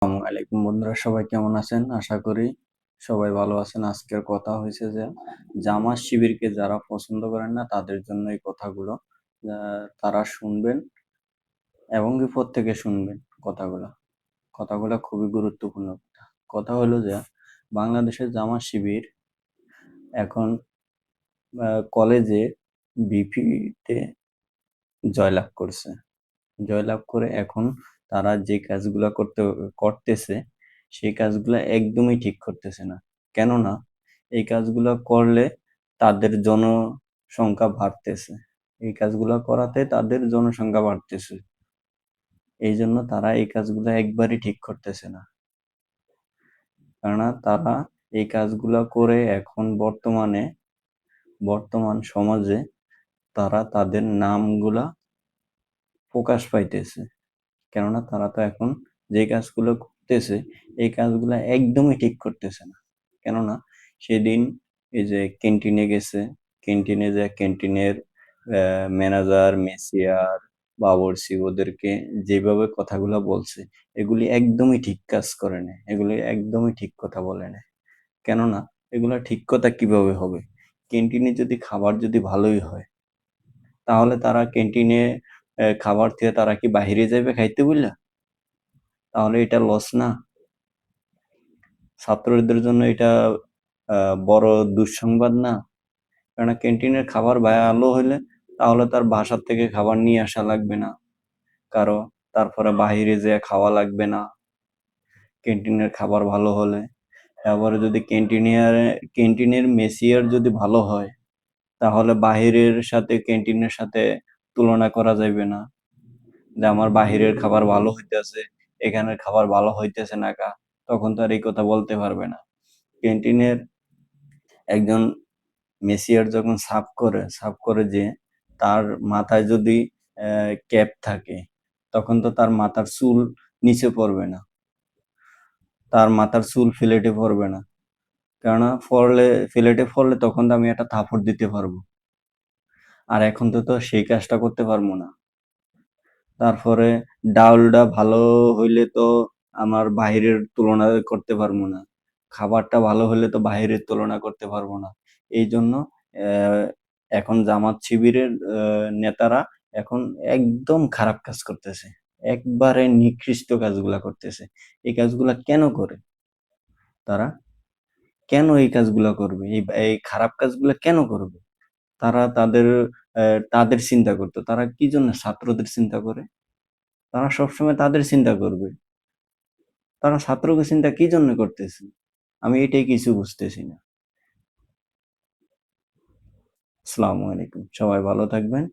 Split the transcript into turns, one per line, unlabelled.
আসসালামু আলাইকুম বন্ধুরা, সবাই কেমন আছেন? আশা করি সবাই ভালো আছেন। আজকের কথা হয়েছে যে জামাত শিবিরকে যারা পছন্দ করেন না তাদের জন্য এই কথাগুলো তারা শুনবেন এবং কি প্রত্যেকে শুনবেন কথাগুলো। কথাগুলো খুবই গুরুত্বপূর্ণ। কথা হলো যে বাংলাদেশের জামাত শিবির এখন কলেজে বিপিতে জয়লাভ করছে। জয়লাভ করে এখন তারা যে কাজগুলা করতেছে সেই কাজগুলা একদমই ঠিক করতেছে না। কেননা এই কাজগুলা করলে তাদের জনসংখ্যা বাড়তেছে। এই কাজগুলা করাতে তাদের জনসংখ্যা বাড়তেছে। এই জন্য তারা এই কাজগুলা একবারই ঠিক করতেছে না। কেননা তারা এই কাজগুলা করে এখন বর্তমান সমাজে তারা তাদের নামগুলা প্রকাশ পাইতেছে। কেননা তারা তো এখন যে কাজগুলো করতেছে এই কাজগুলো একদমই ঠিক করতেছে না। কেননা সেদিন এই যে ক্যান্টিনে গেছে, ক্যান্টিনে যে ক্যান্টিনের ম্যানেজার, মেসিয়ার, বাবুর্চি ওদেরকে যেভাবে কথাগুলো বলছে এগুলি একদমই ঠিক কাজ করে না, এগুলি একদমই ঠিক কথা বলে না। কেননা এগুলা ঠিক কথা কিভাবে হবে? ক্যান্টিনে যদি খাবার যদি ভালোই হয় তাহলে তারা ক্যান্টিনে খাবার থেকে তারা কি বাহিরে যাবে খাইতে বললা? তাহলে এটা লস না? ছাত্রদের জন্য এটা বড় দুঃসংবাদ না? কেননা ক্যান্টিনের খাবার ভালো হইলে তাহলে তার বাসা থেকে খাবার নিয়ে আসা লাগবে না কারো, তারপরে বাহিরে যেয়ে খাওয়া লাগবে না ক্যান্টিনের খাবার ভালো হলে। তারপরে যদি ক্যান্টিনের মেসিয়ার যদি ভালো হয় তাহলে বাহিরের সাথে ক্যান্টিনের সাথে তুলনা করা যাবে না যে আমার বাহিরের খাবার ভালো হইতেছে, এখানের খাবার ভালো হইতেছে না কা, তখন তো আর এই কথা বলতে পারবে না। ক্যান্টিনের একজন মেসিয়ার যখন সার্ভ করে যে তার মাথায় যদি ক্যাপ থাকে তখন তো তার মাথার চুল নিচে পড়বে না, তার মাথার চুল ফিলেটে পড়বে না। কেননা ফিলেটে পড়লে তখন তো আমি একটা থাপড় দিতে পারবো, আর এখন তো সেই কাজটা করতে পারবো না। তারপরে ডাউলটা ভালো হইলে তো আমার বাহিরের তুলনা করতে পারবো না, খাবারটা ভালো হলে তো বাহিরের তুলনা করতে পারবো না। এই জন্য আহ, এখন জামাত শিবিরের নেতারা এখন একদম খারাপ কাজ করতেছে, একবারে নিকৃষ্ট কাজগুলা করতেছে। এই কাজগুলা কেন করে তারা? কেন এই কাজগুলা করবে? এই এই খারাপ কাজগুলা কেন করবে? তারা তাদের চিন্তা করতো, তারা কি জন্য ছাত্রদের চিন্তা করে? তারা সবসময় তাদের চিন্তা করবে। তারা ছাত্রকে চিন্তা কি জন্য করতেছে? আমি এটাই কিছু বুঝতেছি না। আসসালামু আলাইকুম, সবাই ভালো থাকবেন।